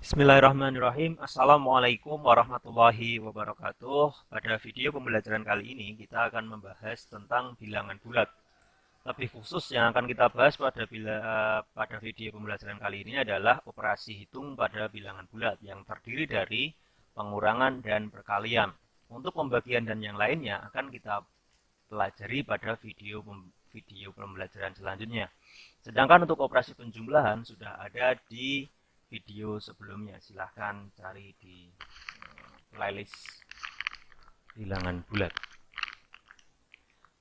Bismillahirrahmanirrahim. Assalamualaikum warahmatullahi wabarakatuh. Pada video pembelajaran kali ini kita akan membahas tentang bilangan bulat. Lebih khusus yang akan kita bahas pada video pembelajaran kali ini adalah operasi hitung pada bilangan bulat yang terdiri dari pengurangan dan perkalian. Untuk pembagian dan yang lainnya akan kita pelajari pada video pembelajaran selanjutnya. Sedangkan untuk operasi penjumlahan sudah ada di video sebelumnya. Silahkan cari di playlist bilangan bulat.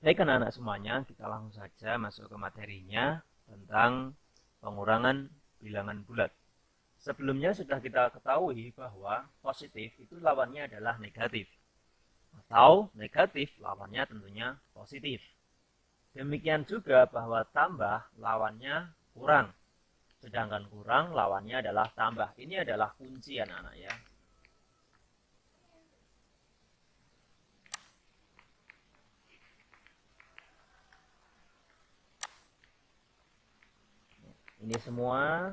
Baik anak-anak semuanya, kita langsung saja masuk ke materinya tentang pengurangan bilangan bulat. Sebelumnya sudah kita ketahui bahwa positif itu lawannya adalah negatif. Atau negatif lawannya tentunya positif. Demikian juga bahwa tambah lawannya kurang. Sedangkan kurang lawannya adalah tambah. Ini adalah kunci anak-anak ya. Ini semua,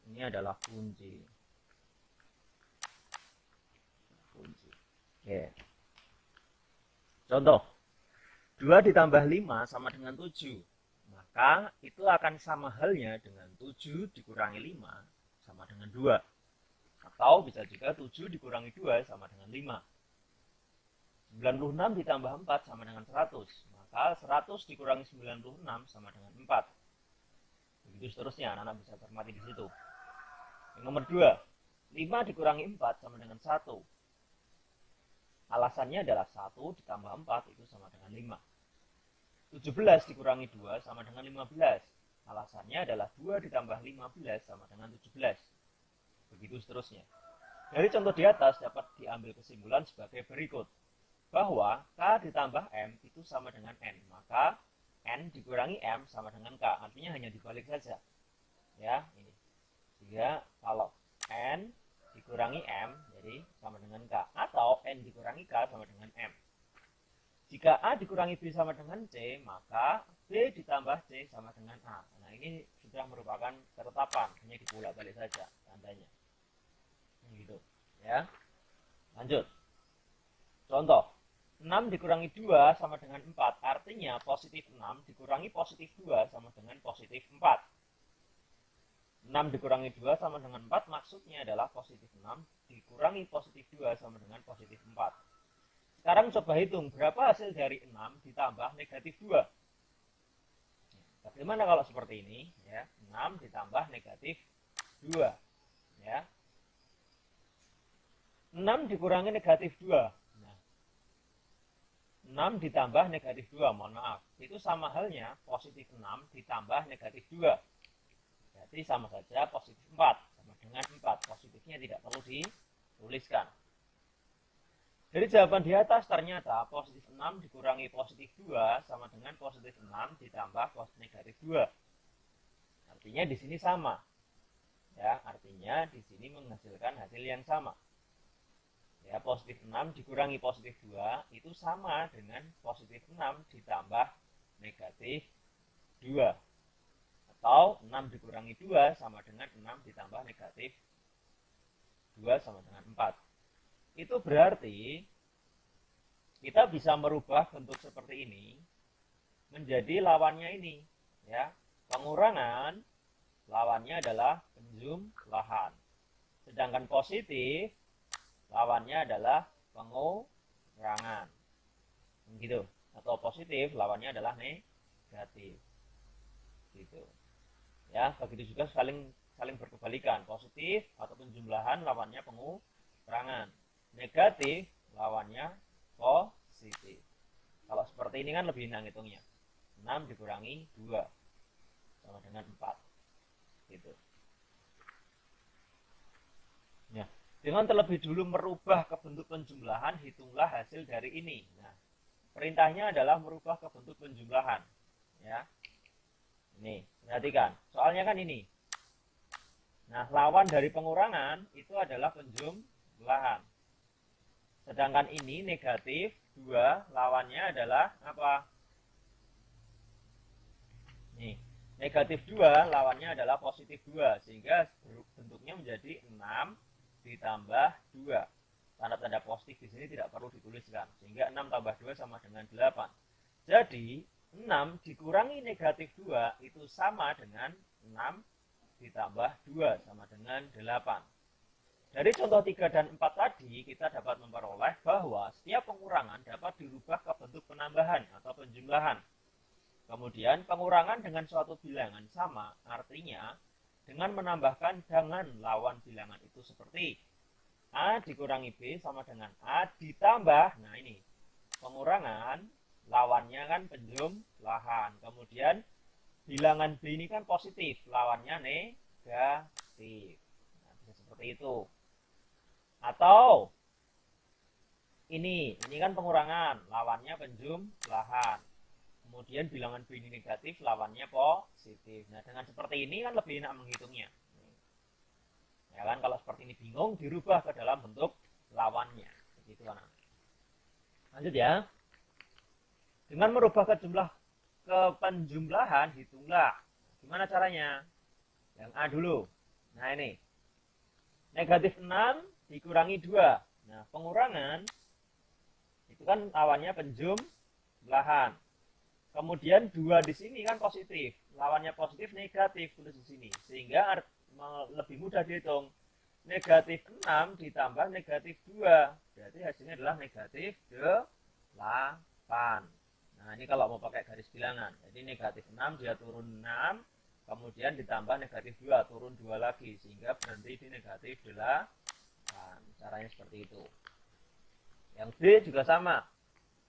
ini adalah kunci. Oke. Contoh, 2 ditambah 5 sama dengan 7. Maka itu akan sama halnya dengan 7 dikurangi 5 sama dengan 2. Atau bisa juga 7 dikurangi 2 sama dengan 5. 96 ditambah 4 sama dengan 100. Maka 100 dikurangi 96 sama dengan 4. Begitu seterusnya, anak-anak bisa cermati di situ. Yang nomor 2, 5 dikurangi 4 sama dengan 1. Alasannya adalah 1 ditambah 4 itu sama dengan 5. 17 dikurangi 2 sama dengan 15. Alasannya adalah 2 ditambah 15 sama dengan 17. Begitu seterusnya. Dari contoh di atas dapat diambil kesimpulan sebagai berikut. Bahwa K ditambah M itu sama dengan N. Maka N dikurangi M sama dengan K. Artinya hanya dibalik saja. Ya, ini. Sehingga kalau N dikurangi M jadi sama dengan K. Atau N dikurangi K sama dengan M. Jika A dikurangi B sama dengan C, maka B ditambah C sama dengan A. Nah, ini sudah merupakan ketetapan, hanya dibolak-balik saja tandanya. Gitu, ya. Lanjut. Contoh, 6 dikurangi 2 sama dengan 4. Artinya positif 6 dikurangi positif 2 sama dengan positif 4. 6 dikurangi 2 sama dengan 4 maksudnya adalah positif 6 dikurangi positif 2 sama dengan positif 4. Sekarang coba hitung berapa hasil dari 6 ditambah negatif 2. Bagaimana kalau seperti ini? Ya, 6 ditambah negatif 2. Ya. 6 dikurangi negatif 2. Nah, 6 ditambah negatif 2, mohon maaf. Itu sama halnya positif 6 ditambah negatif 2. Berarti sama saja positif 4. Sama dengan 4. Positifnya tidak perlu dituliskan. Dari jawaban di atas ternyata positif 6 dikurangi positif 2 sama dengan positif 6 ditambah negatif 2. Artinya di sini sama. Ya, artinya di sini menghasilkan hasil yang sama. Ya, positif 6 dikurangi positif 2 itu sama dengan positif 6 ditambah negatif 2. Atau 6 dikurangi 2 sama dengan 6 ditambah negatif 2 sama dengan 4. Itu berarti kita bisa merubah bentuk seperti ini menjadi lawannya ini, ya. Pengurangan lawannya adalah penjumlahan. Sedangkan positif lawannya adalah pengurangan. Gitu. Atau positif lawannya adalah negatif. Gitu. Ya, begitu juga saling berkebalikan. Positif atau penjumlahan lawannya pengurangan. Negatif lawannya positif. Kalau seperti ini kan lebih enak hitungnya. 6 dikurangi 2 sama dengan 4. Gitu. Ya. Dengan terlebih dulu merubah ke bentuk penjumlahan, hitunglah hasil dari ini. Nah, perintahnya adalah merubah ke bentuk penjumlahan. Ya. Ini, perhatikan. Soalnya kan ini. Nah, lawan dari pengurangan itu adalah penjumlahan. Sedangkan ini negatif 2, lawannya adalah apa? Nih, negatif 2 lawannya adalah positif 2. Sehingga bentuknya menjadi 6 ditambah 2. Tanda-tanda positif di sini tidak perlu dituliskan. Sehingga 6 tambah 2 sama dengan 8. Jadi 6 dikurangi negatif 2 itu sama dengan 6 ditambah 2 sama dengan 8. Dari contoh 3 dan 4 tadi, kita dapat memperoleh bahwa setiap pengurangan dapat dirubah ke bentuk penambahan atau penjumlahan. Kemudian pengurangan dengan suatu bilangan sama, artinya dengan menambahkan dengan lawan bilangan itu seperti A dikurangi B sama dengan A ditambah, nah ini, pengurangan, lawannya kan penjumlahan. Kemudian bilangan B ini kan positif, lawannya negatif. Nah, bisa seperti itu. Atau ini kan pengurangan, lawannya penjumlahan. Kemudian bilangan B ini negatif, lawannya positif. Nah, dengan seperti ini kan lebih enak menghitungnya. Ya kan, kalau seperti ini bingung, dirubah ke dalam bentuk lawannya. Begitu kan. Lanjut ya. Dengan merubah ke penjumlahan, hitunglah. Gimana caranya? Yang A dulu. Nah, ini. Negatif 6 dikurangi 2. Nah, pengurangan itu kan lawannya penjumlahan. Kemudian 2 di sini kan positif. Lawannya positif, negatif tulis di sini. Sehingga lebih mudah dihitung. Negatif 6 ditambah negatif 2. Berarti hasilnya adalah negatif 8. Nah, ini kalau mau pakai garis bilangan. Jadi negatif 6 dia turun 6. Kemudian ditambah negatif 2, turun 2 lagi. Sehingga berhenti di negatif 8. Caranya seperti itu. Yang B juga sama.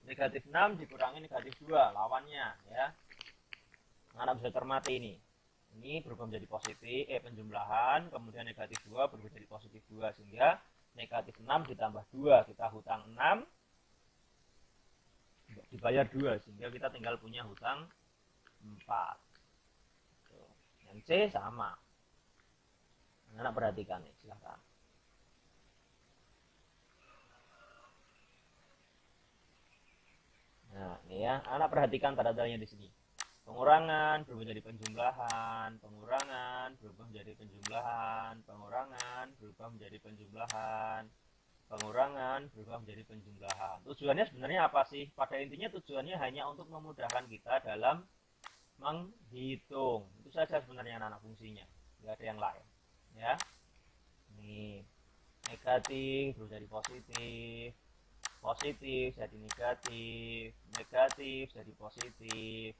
Negatif 6 dikurangi negatif 2, lawannya ya. Anak bisa cermati ini. Ini berubah menjadi positif, penjumlahan, kemudian negatif 2 berubah menjadi positif 2. Sehingga negatif 6 ditambah 2, kita hutang 6, dibayar 2. Sehingga kita tinggal punya hutang 4. Yang C sama. Anak perhatikan nih, silahkan. Nah, ini ya, anak perhatikan tanda-tandanya di sini. Pengurangan berubah menjadi penjumlahan, pengurangan berubah menjadi penjumlahan, pengurangan berubah menjadi penjumlahan, pengurangan berubah menjadi penjumlahan. Tujuannya sebenarnya apa sih? Pada intinya tujuannya hanya untuk memudahkan kita dalam menghitung. Itu saja sebenarnya anak fungsinya, nggak ada yang lain. Ya, ini negatif berubah jadi positif, positif jadi negatif, negatif jadi positif,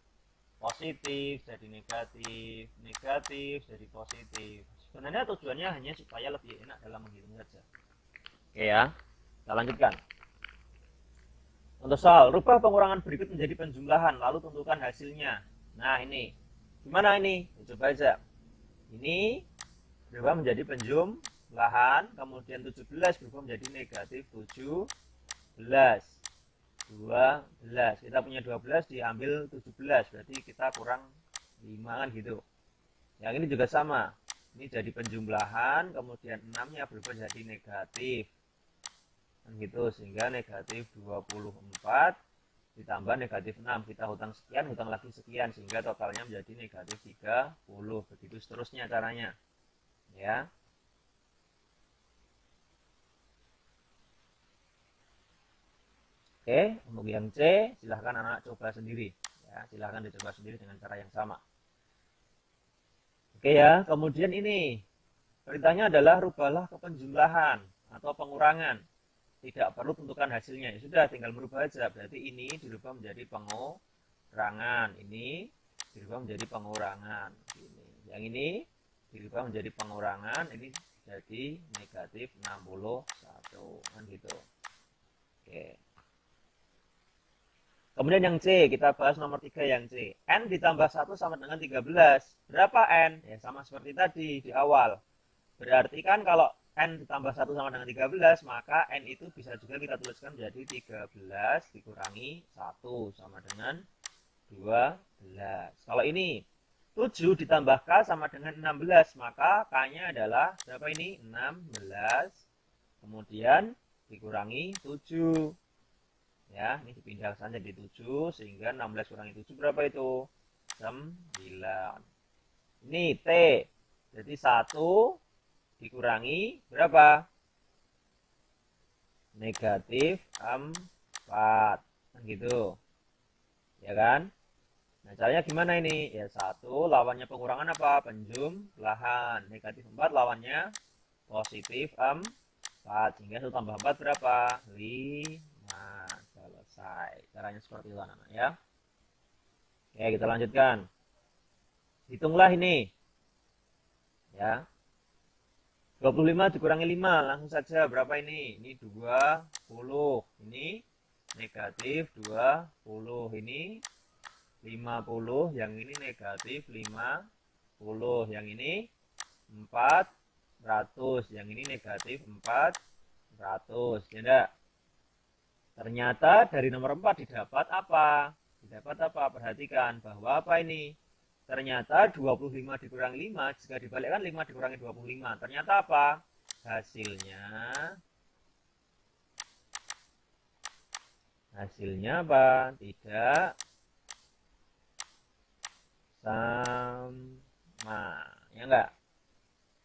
positif jadi negatif, negatif jadi positif. Sebenarnya tujuannya hanya supaya lebih enak dalam menghitung saja. Oke ya, kita lanjutkan. Untuk soal, rubah pengurangan berikut menjadi penjumlahan, lalu tentukan hasilnya. Nah ini, gimana ini? Coba aja. Ini berubah menjadi penjumlahan, kemudian 17 berubah menjadi negatif 17. 12. Kita punya 12 diambil 17, berarti kita kurang 5 kan gitu. Yang ini juga sama. Ini jadi penjumlahan, kemudian 6-nya berubah jadi negatif. Kan gitu, sehingga negatif 24 ditambah negatif 6. Kita hutang sekian, hutang lagi sekian, sehingga totalnya menjadi negatif 30. Begitu seterusnya caranya. Ya. Oke, untuk yang C, silahkan anak coba sendiri. Ya, silahkan dicoba sendiri dengan cara yang sama. Oke ya, kemudian ini. Perintahnya adalah rubahlah ke penjumlahan atau pengurangan. Tidak perlu tentukan hasilnya. Ya sudah, tinggal merubah aja. Berarti ini dirubah menjadi pengurangan. Ini dirubah menjadi pengurangan. Yang ini dirubah menjadi pengurangan. Ini jadi negatif 61. Kan gitu. Oke. Kemudian yang C, kita bahas nomor 3 yang C. N ditambah 1 sama dengan 13. Berapa N? Ya sama seperti tadi di awal. Berarti kan kalau N ditambah 1 sama dengan 13, maka N itu bisa juga kita tuliskan menjadi 13 dikurangi 1 sama dengan 12. Kalau ini 7 ditambah K sama dengan 16, maka K-nya adalah berapa ini? 16. Kemudian dikurangi 7. Ya, ini dipindah saja jadi 7, sehingga 16 kurangi 7 berapa itu? 9. Ini T, jadi 1 dikurangi berapa? negatif 4. Gitu. Ya kan? Nah, caranya gimana ini? Ya, 1 lawannya pengurangan apa? Penjumlahan. Negatif 4 lawannya positif 4. Sehingga 1 tambah 4 berapa? 5. Selesai. Caranya seperti itu anak-anak ya. Oke, kita lanjutkan. Hitunglah ini. Ya. 25 dikurangi 5. Langsung saja berapa ini? Ini 20. Ini negatif 20. Ini 50, yang ini negatif 50, yang ini 400, yang ini negatif 400, ya enggak? Ternyata dari nomor 4 didapat apa? Didapat apa? Perhatikan bahwa apa ini? Ternyata 25 dikurangi 5, jika dibalikkan 5 dikurangi 25. Ternyata apa? Hasilnya apa? Tidak sama, ya enggak?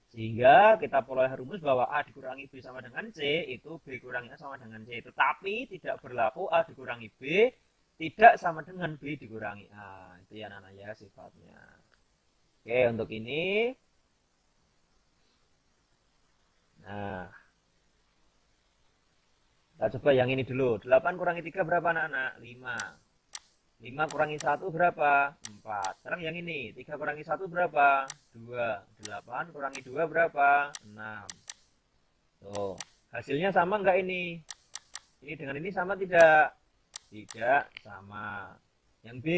Sehingga kita peroleh rumus bahwa A dikurangi B sama dengan C, itu B kurangi A sama dengan C. Tetapi tidak berlaku A dikurangi B tidak sama dengan B dikurangi A. Itu ya anak-anak ya sifatnya. Oke, untuk ini. Nah, kita coba yang ini dulu. 8 kurangi 3 berapa anak-anak? 5. 5 kurangi 1 berapa? 4. Sekarang yang ini, 3 kurangi 1 berapa? 2. 8 kurangi 2 berapa? 6. Tuh, hasilnya sama enggak ini? Ini dengan ini sama tidak? Tidak sama. Yang B,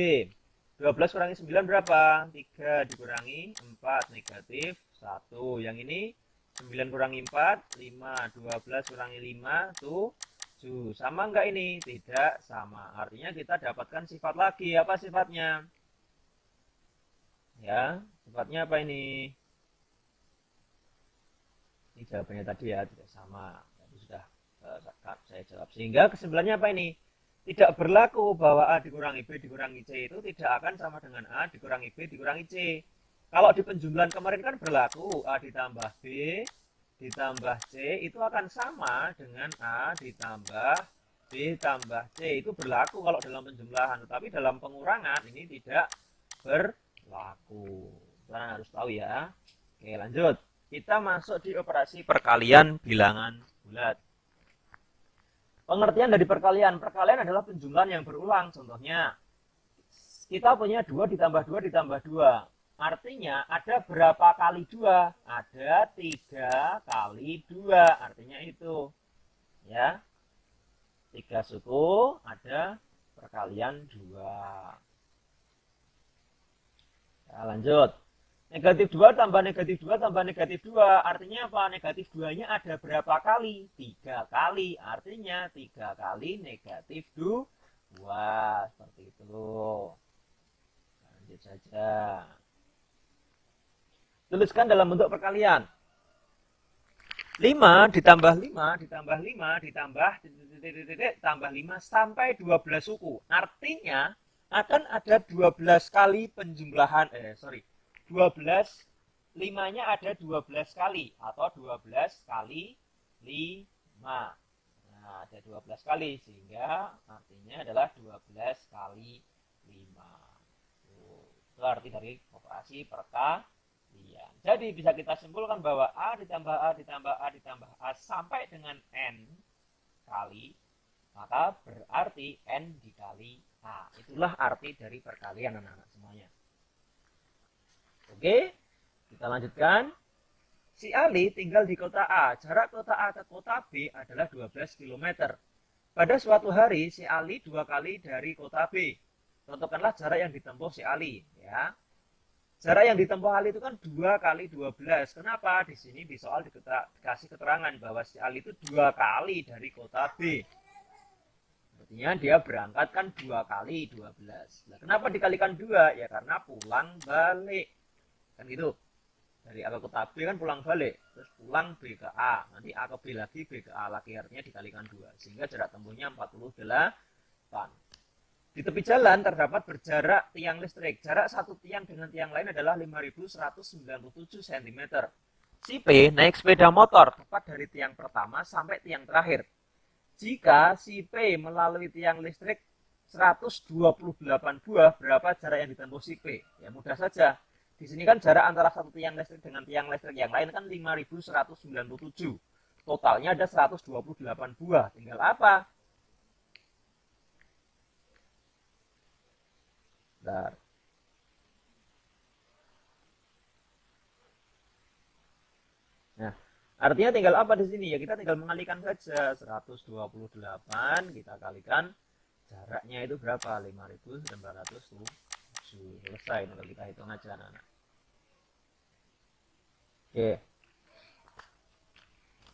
12 kurangi 9 berapa? 3 dikurangi 4, negatif 1. Yang ini, 9 kurangi 4, 5. 12 kurangi 5, tuh. Sama enggak ini? Tidak sama. Artinya kita dapatkan sifat lagi. Apa sifatnya? Ya, sifatnya apa ini? Ini jawabannya tadi ya, tidak sama. Tadi sudah saya jawab. Sehingga kesimpulannya apa ini? Tidak berlaku bahwa A dikurangi B dikurangi C itu tidak akan sama dengan A dikurangi B dikurangi C. Kalau di penjumlahan kemarin kan berlaku A ditambah B ditambah C itu akan sama dengan A ditambah B tambah C. Itu berlaku kalau dalam penjumlahan, tetapi dalam pengurangan ini tidak berlaku. Kalian harus tahu ya. Oke, lanjut. Kita masuk di operasi perkalian bilangan bulat. Pengertian dari perkalian. Perkalian adalah penjumlahan yang berulang. Contohnya, kita punya 2 ditambah 2 ditambah 2. Artinya ada berapa kali 2? Ada 3 kali 2. Artinya itu. Ya. 3 suku ada perkalian 2. Ya, lanjut. Negatif 2 tambah negatif 2 tambah negatif 2. Artinya apa? Negatif 2-nya ada berapa kali? 3 kali. Artinya 3 kali negatif 2. Seperti itu. Lanjut saja. Tuliskan dalam bentuk perkalian. 5 ditambah 5 ditambah 5 ditambah tambah 5 sampai 12 suku. Artinya akan ada 12 kali penjumlahan 12 5-nya ada 12 kali atau 12 kali 5. Nah, ada 12 kali sehingga artinya adalah 12 kali 5. Itu arti dari operasi perkalian. Jadi bisa kita simpulkan bahwa A ditambah A ditambah A ditambah A sampai dengan N kali, maka berarti N dikali A. Itulah arti dari perkalian anak-anak semuanya. Oke, kita lanjutkan. Si Ali tinggal di kota A. Jarak kota A ke kota B adalah 12 km. Pada suatu hari, si Ali 2 kali dari kota B. Tentukanlah jarak yang ditempuh si Ali. Ya. Jarak yang ditempuh Ali itu kan 2 kali 12. Kenapa? Di sini di soal dikasih keterangan bahwa si Ali itu 2 kali dari kota B. Artinya dia berangkat kan 2 kali 12. Nah, kenapa dikalikan 2? Ya karena pulang balik. Kan gitu. Dari A ke kota B kan pulang balik. Terus pulang B ke A. Nanti A ke B lagi, B ke A lagi. Artinya dikalikan 2. Sehingga jarak tempuhnya 48. Di tepi jalan terdapat berjarak tiang listrik. Jarak satu tiang dengan tiang lain adalah 5197 cm. Si P naik sepeda motor tepat dari tiang pertama sampai tiang terakhir. jika si P melalui tiang listrik 128 buah, berapa jarak yang ditempuh si P? Ya mudah saja. Di sini kan jarak antara satu tiang listrik dengan tiang listrik yang lain kan 5197. Totalnya ada 128 buah. Tinggal apa? Bentar. Nah, artinya tinggal apa di sini? Ya kita tinggal mengalikan saja. 128 kita kalikan jaraknya itu berapa? 5907. Selesai, tinggal kita hitung aja anak-anak. Oke.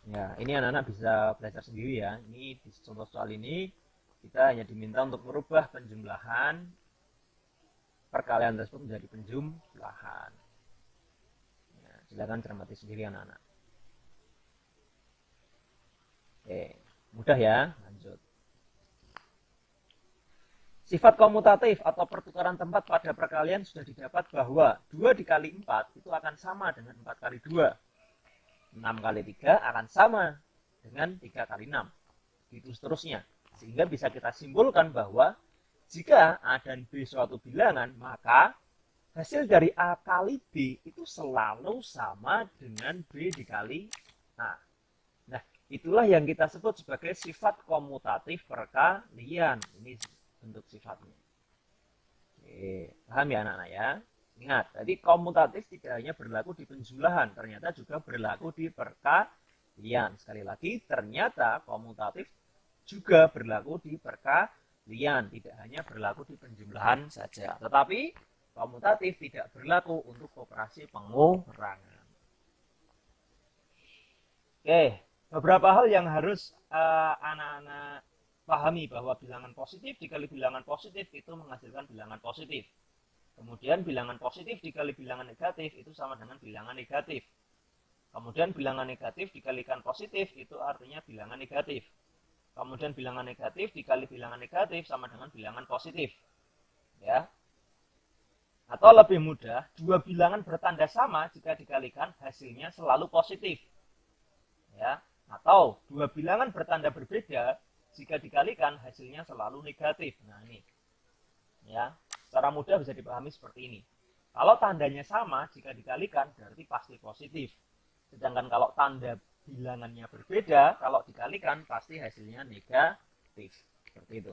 Ya, ini anak-anak bisa belajar sendiri ya. Ini di contoh soal ini kita hanya diminta untuk merubah penjumlahan perkalian tersebut menjadi penjumlahan. Ya, silakan cermati sendiri anak-anak. Oke, mudah ya. Lanjut. Sifat komutatif atau pertukaran tempat pada perkalian sudah didapat bahwa 2 dikali 4 itu akan sama dengan 4 kali 2. 6 kali 3 akan sama dengan 3 kali 6. Gitu seterusnya. Sehingga bisa kita simpulkan bahwa jika A dan B suatu bilangan, maka hasil dari A kali B itu selalu sama dengan B dikali A. Nah, itulah yang kita sebut sebagai sifat komutatif perkalian. Ini bentuk sifatnya. Oke, paham ya anak-anak ya? Ingat, tadi komutatif tidak hanya berlaku di penjumlahan, ternyata juga berlaku di perkalian. Sekali lagi, ternyata komutatif juga berlaku di perkalian, tidak hanya berlaku di penjumlahan saja. Tetapi komutatif tidak berlaku untuk operasi pengurangan. Oke, beberapa hal yang harus anak-anak pahami bahwa bilangan positif dikali bilangan positif itu menghasilkan bilangan positif. Kemudian bilangan positif dikali bilangan negatif itu sama dengan bilangan negatif. Kemudian bilangan negatif dikalikan positif itu artinya bilangan negatif. Kemudian bilangan negatif dikali bilangan negatif sama dengan bilangan positif. Ya. Atau lebih mudah, dua bilangan bertanda sama jika dikalikan hasilnya selalu positif. Ya. Atau dua bilangan bertanda berbeda jika dikalikan hasilnya selalu negatif. Nah ini, ya, secara mudah bisa dipahami seperti ini. Kalau tandanya sama jika dikalikan berarti pasti positif. Sedangkan kalau tanda bilangannya berbeda, kalau dikalikan pasti hasilnya negatif. Seperti itu.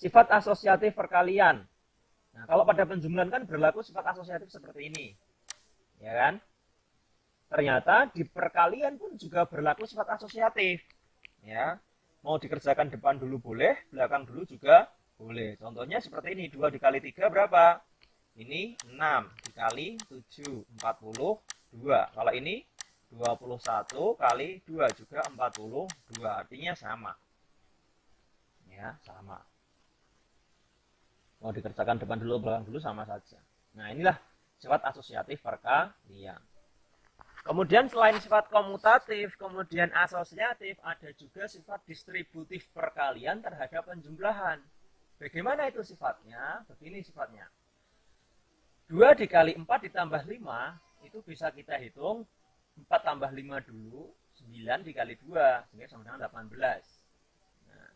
Sifat asosiatif perkalian. Nah, kalau pada penjumlahan kan berlaku sifat asosiatif seperti ini, ya kan? Ternyata di perkalian pun juga berlaku sifat asosiatif. Ya, mau dikerjakan depan dulu boleh, belakang dulu juga boleh. Contohnya seperti ini, 2 dikali 3 berapa? Ini 6 dikali 7, 42. Kalau ini 21 kali 2 juga 42, artinya sama. Ya, sama. Mau dikerjakan depan dulu, belakang dulu sama saja. Nah, inilah sifat asosiatif perkalian. Kemudian selain sifat komutatif, kemudian asosiatif, ada juga sifat distributif perkalian terhadap penjumlahan. Bagaimana itu sifatnya? Begini sifatnya. 2 dikali 4 ditambah 5, itu bisa kita hitung 4 tambah 5 dulu, 9 dikali 2, sehingga sama dengan 18. Nah,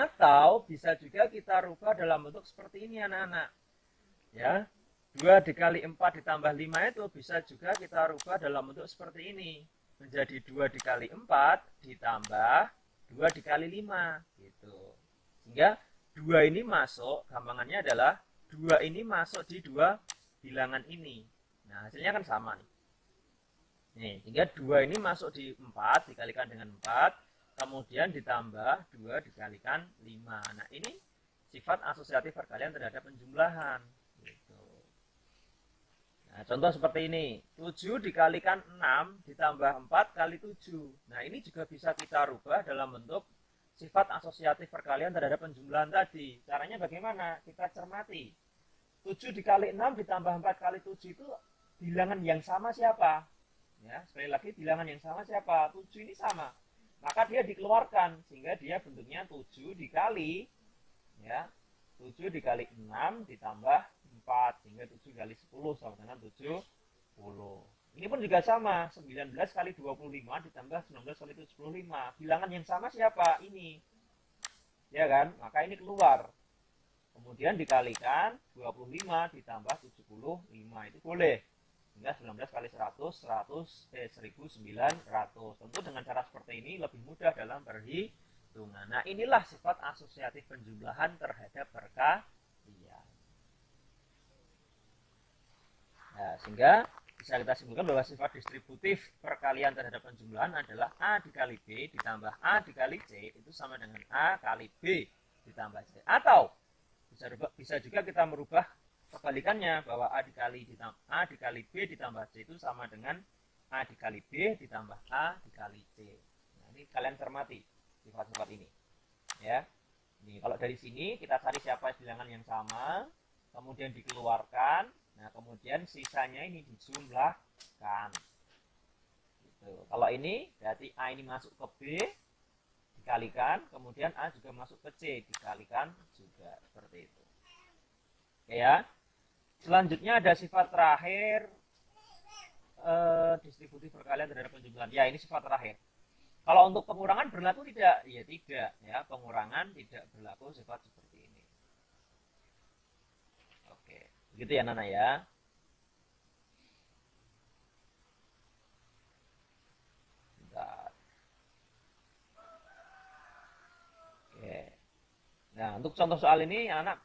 atau bisa juga kita rubah dalam bentuk seperti ini anak-anak. Ya, 2 dikali 4 ditambah 5 itu bisa juga kita rubah dalam bentuk seperti ini. Menjadi 2 dikali 4 ditambah 2 dikali 5. Gitu. Sehingga 2 ini masuk, gampangannya adalah 2 ini masuk di 2 bilangan ini. Nah, hasilnya kan sama nih. Nih, sehingga 2 ini masuk di 4, dikalikan dengan 4. Kemudian ditambah 2 dikalikan 5. Nah, ini sifat asosiatif perkalian terhadap penjumlahan. Nah, contoh seperti ini, 7 dikalikan 6 ditambah 4 kali 7. Nah, ini juga bisa kita rubah dalam bentuk sifat asosiatif perkalian terhadap penjumlahan tadi. Caranya bagaimana? Kita cermati. 7 dikali 6 ditambah 4 kali 7 itu bilangan yang sama siapa? Ya, sekali lagi bilangan yang sama siapa? 7 ini sama. Maka dia dikeluarkan sehingga dia bentuknya 7 dikali, ya, 7 dikali 6 ditambah 4, sehingga 7 kali 10 sama dengan 70. Ini pun juga sama, 19 kali 25 ditambah 19 kali 75. Bilangan yang sama siapa? Ini. Ya kan? Maka ini keluar. Kemudian dikalikan 25 ditambah 75. Itu boleh. Hingga 19 kali 100, 1900. Tentu dengan cara seperti ini lebih mudah dalam perhitungan. Nah, inilah sifat asosiatif penjumlahan terhadap perkalian. Nah, sehingga bisa kita simpulkan bahwa sifat distributif perkalian terhadap penjumlahan adalah A dikali B ditambah A dikali C itu sama dengan A kali B ditambah C. Atau bisa juga kita merubah kebalikannya bahwa A dikali B ditambah C itu sama dengan A dikali B ditambah A dikali C. Nah, ini kalian cermati sifat-sifat ini. Ya. Ini kalau dari sini kita cari siapa bilangan yang sama, kemudian dikeluarkan. Nah, kemudian sisanya ini dijumlahkan. Gitu. Kalau ini berarti A ini masuk ke B, dikalikan, kemudian A juga masuk ke C, dikalikan juga. Seperti itu. Oke ya. Selanjutnya ada sifat terakhir, distributif perkalian terhadap penjumlahan. Ya, ini sifat terakhir. Kalau untuk pengurangan berlaku tidak? Ya tidak. Ya, pengurangan tidak berlaku sifat seperti ini. Oke. Begitu ya Nana ya. Bentar. Oke. Nah, untuk contoh soal ini anak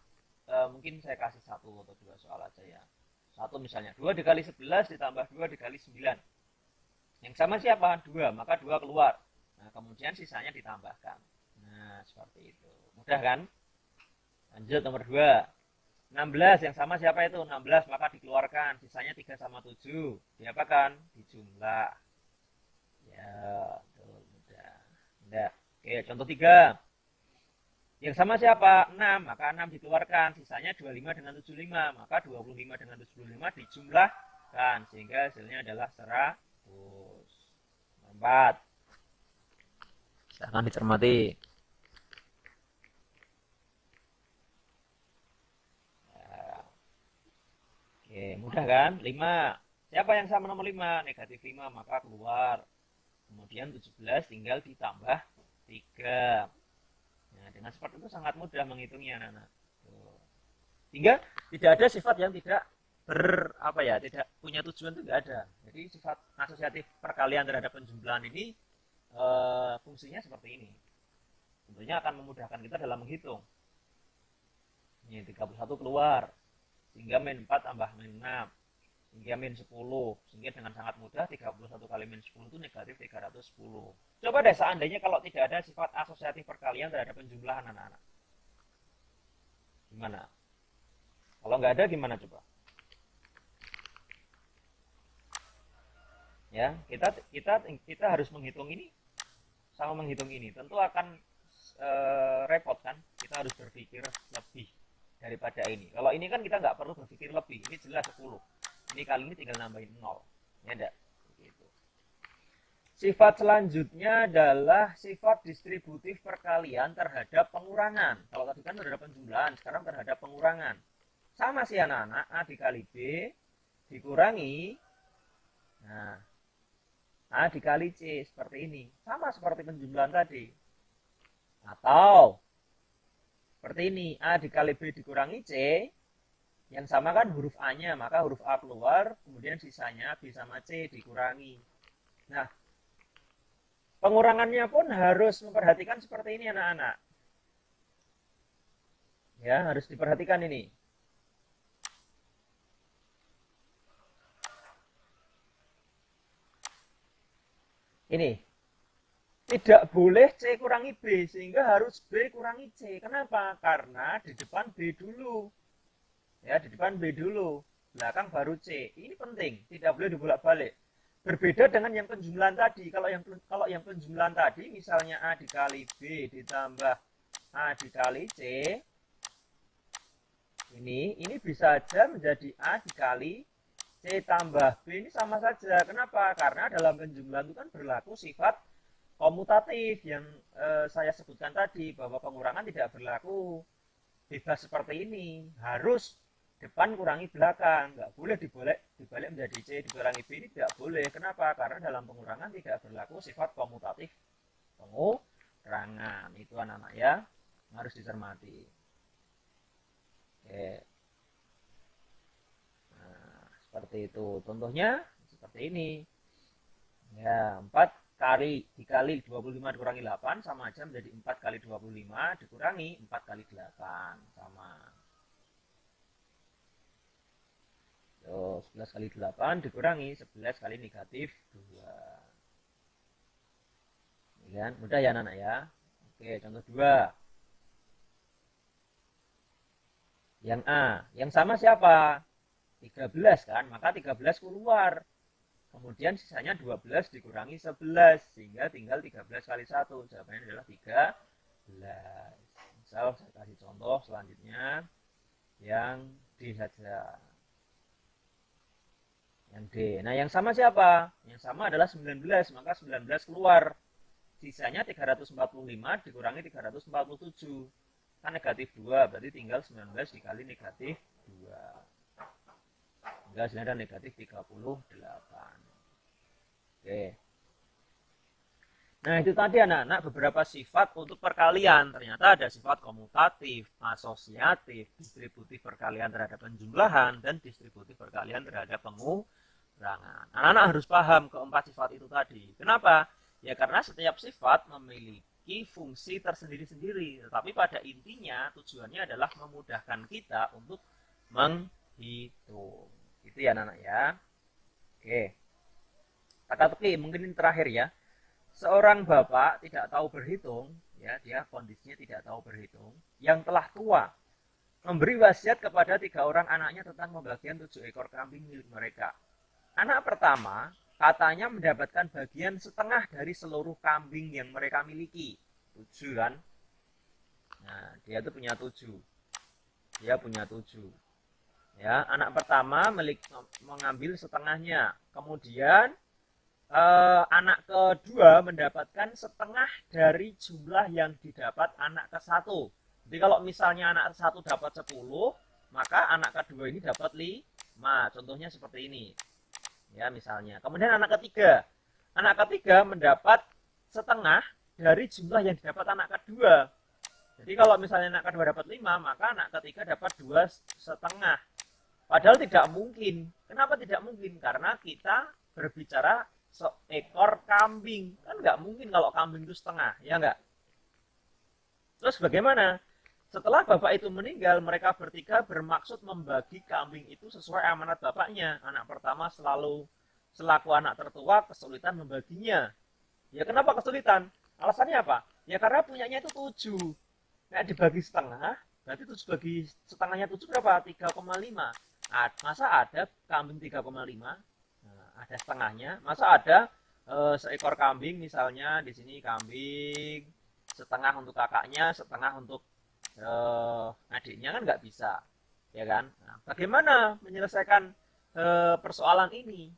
mungkin saya kasih 1 atau 2 soal aja ya. 1 misalnya 2 dikali 11 ditambah 2 dikali 9. Yang sama siapa? 2, maka 2 keluar. Nah, kemudian sisanya ditambahkan. Nah, seperti itu. Mudah kan? Lanjut nomor 2. 16 yang sama siapa itu? 16 maka dikeluarkan, sisanya 3 sama 7. Diapakan? Dijumlah. Ya, betul, mudah. Mudah. Oke, contoh 3. Yang sama siapa? 6, maka 6 dikeluarkan, sisanya 25 dengan 75, maka 25 dengan 75 dijumlahkan sehingga hasilnya adalah 100. 4. Silahkan dicermati. Oke, mudah kan? 5. Siapa yang sama nomor 5? Negatif 5, maka keluar. Kemudian 17 tinggal ditambah 3. Nah, dengan seperti itu sangat mudah menghitungnya, anak-anak. Sehingga tidak ada sifat yang tidak tidak punya tujuan, itu tidak ada. Jadi sifat asosiatif perkalian terhadap penjumlahan ini fungsinya seperti ini. Tentunya akan memudahkan kita dalam menghitung. Ini 31 keluar. Sehingga min 4 tambah min 6 hingga min 10, sehingga dengan sangat mudah 31 kali min 10 itu negatif 310. Coba deh seandainya kalau tidak ada sifat asosiatif perkalian terhadap penjumlahan anak-anak, gimana? Kalau nggak ada gimana coba? Ya, kita harus menghitung ini sama menghitung ini, tentu akan repot kan? Kita harus berpikir lebih daripada ini. Kalau ini kan kita nggak perlu berpikir lebih, ini jelas 10. Ini kali ini tinggal nambahin 0. Ya enggak? Begitu. Sifat selanjutnya adalah sifat distributif perkalian terhadap pengurangan. Kalau tadi kan terhadap penjumlahan, sekarang terhadap pengurangan. Sama sih anak-anak, A dikali B dikurangi, nah, A dikali C seperti ini. Sama seperti penjumlahan tadi. Atau seperti ini, A dikali B dikurangi C, yang sama kan huruf A-nya, maka huruf A keluar, kemudian sisanya B sama C dikurangi. Nah, pengurangannya pun harus memperhatikan seperti ini anak-anak. Ya, harus diperhatikan ini. Ini. Tidak boleh C kurangi B, sehingga harus B kurangi C. Kenapa? Karena di depan B dulu. Ya, di depan B dulu. Belakang baru C. Ini penting, tidak boleh dibolak-balik. Berbeda dengan yang penjumlahan tadi. Kalau yang penjumlahan tadi, misalnya A dikali B ditambah A dikali C, ini bisa saja menjadi A dikali C tambah B. Ini sama saja. Kenapa? Karena dalam penjumlahan itu kan berlaku sifat komutatif yang saya sebutkan tadi, bahwa pengurangan tidak berlaku bebas seperti ini, harus depan kurangi belakang, nggak boleh dibalik menjadi C dikurangi B, ini tidak boleh. Kenapa? Karena dalam pengurangan tidak berlaku sifat komutatif pengurangan. Itu anak-anak ya, harus dicermati. Oke. Nah, seperti itu. Contohnya seperti ini. Ya, 4 kali dikali 25 dikurangi 8 sama aja menjadi 4 kali 25 dikurangi 4 kali 8 sama. Tuh, 11 kali 8 dikurangi 11 kali negatif 2. Ini kan mudah ya anak-anak ya. Oke, contoh 2. Yang A, yang sama siapa? 13 kan, maka 13 keluar. Kemudian sisanya 12 dikurangi 11, sehingga tinggal 13 kali 1. Jawabannya adalah 13. Misal saya kasih contoh selanjutnya, yang D saja. Yang D. Nah, yang sama siapa? Yang sama adalah 19, maka 19 keluar. Sisanya 345 dikurangi 347. Kan negatif 2, berarti tinggal 19 dikali negatif 2. Tinggal hasilnya ada negatif 38. Oke. Nah, itu tadi anak-anak beberapa sifat untuk perkalian. Ternyata ada sifat komutatif, asosiatif, distributif perkalian terhadap penjumlahan, dan distributif perkalian terhadap pengurangan. Anak-anak harus paham keempat sifat itu tadi. Kenapa? Ya karena setiap sifat memiliki fungsi tersendiri-sendiri. Tetapi pada intinya tujuannya adalah memudahkan kita untuk menghitung. Itu ya anak-anak ya. Oke. Teka-teki mungkin ini terakhir ya. Seorang bapak tidak tahu berhitung, ya dia kondisinya tidak tahu berhitung, yang telah tua, memberi wasiat kepada 3 orang anaknya tentang pembagian 7 ekor kambing milik mereka. Anak pertama katanya mendapatkan bagian setengah dari seluruh kambing yang mereka miliki. 7 kan? Nah, dia tuh punya 7. Dia punya 7. Ya, anak pertama mengambil setengahnya. Kemudian anak kedua mendapatkan setengah dari jumlah yang didapat anak ke-1. Jadi kalau misalnya anak ke-1 dapat 10, maka anak kedua ini dapat 5. Contohnya seperti ini. Ya, misalnya. Kemudian anak ketiga mendapat setengah dari jumlah yang didapat anak kedua. Jadi kalau misalnya anak kedua dapat 5, maka anak ketiga dapat 2,5. Padahal tidak mungkin. Kenapa tidak mungkin? Karena kita berbicara seekor kambing. Kan nggak mungkin kalau kambing itu setengah, ya nggak? Terus bagaimana? Setelah bapak itu meninggal, mereka bertiga bermaksud membagi kambing itu sesuai amanat bapaknya. Anak pertama selaku anak tertua kesulitan membaginya. Ya kenapa kesulitan? Alasannya apa? Ya karena punyanya itu 7. Nah, dibagi setengah, berarti 7 bagi setengahnya 7 berapa? 3,5. Nah, masa ada kambing 3,5? Ada setengahnya. Masa ada seekor kambing misalnya di sini kambing setengah untuk kakaknya, setengah untuk adiknya, kan nggak bisa, ya kan? Nah, bagaimana menyelesaikan persoalan ini?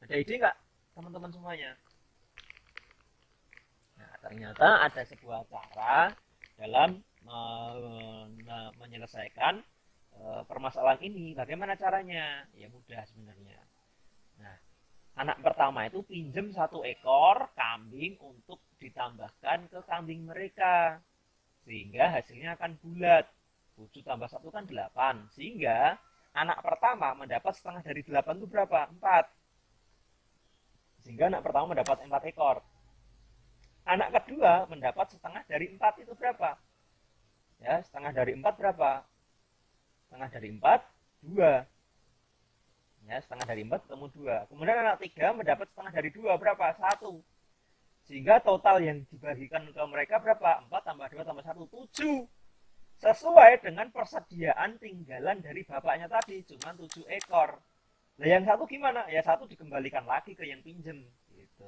Ada ide nggak teman-teman semuanya? Nah, ternyata ada sebuah cara dalam menyelesaikan permasalahan ini. Bagaimana caranya? Ya mudah sebenarnya. Nah, anak pertama itu pinjam 1 ekor kambing untuk ditambahkan ke kambing mereka, sehingga hasilnya akan bulat. 7 tambah 1 kan 8, sehingga anak pertama mendapat setengah dari 8 itu berapa? 4. Sehingga anak pertama mendapat 4 ekor. Anak kedua mendapat setengah dari 4 itu berapa? Ya, setengah dari 4 berapa? Setengah dari 4, 2. Ya, setengah dari 4 ketemu 2. Kemudian anak 3 mendapat setengah dari 2 berapa? 1. Sehingga total yang dibagikan ke mereka berapa? 4 tambah 2 tambah 1, 7. Sesuai dengan persediaan tinggalan dari bapaknya tadi, cuma 7 ekor. Nah, yang satu gimana? Ya satu dikembalikan lagi ke yang pinjem gitu.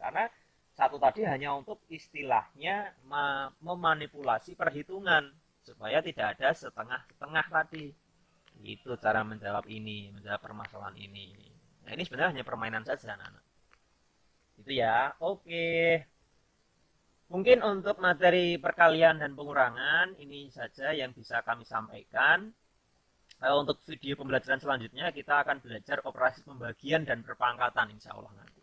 Karena satu tadi hanya untuk istilahnya memanipulasi perhitungan supaya tidak ada setengah-setengah tadi. Itu cara menjawab permasalahan ini. Nah, ini sebenarnya hanya permainan saja, anak-anak. Itu ya. Oke. Mungkin untuk materi perkalian dan pengurangan ini saja yang bisa kami sampaikan. Untuk video pembelajaran selanjutnya kita akan belajar operasi pembagian dan perpangkatan insya Allah nanti.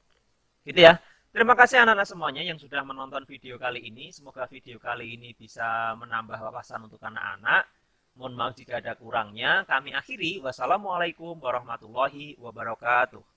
Gitu ya. Terima kasih anak-anak semuanya yang sudah menonton video kali ini. Semoga video kali ini bisa menambah wawasan untuk anak-anak. Mohon maaf jika ada kurangnya. Kami akhiri. Wassalamualaikum warahmatullahi wabarakatuh.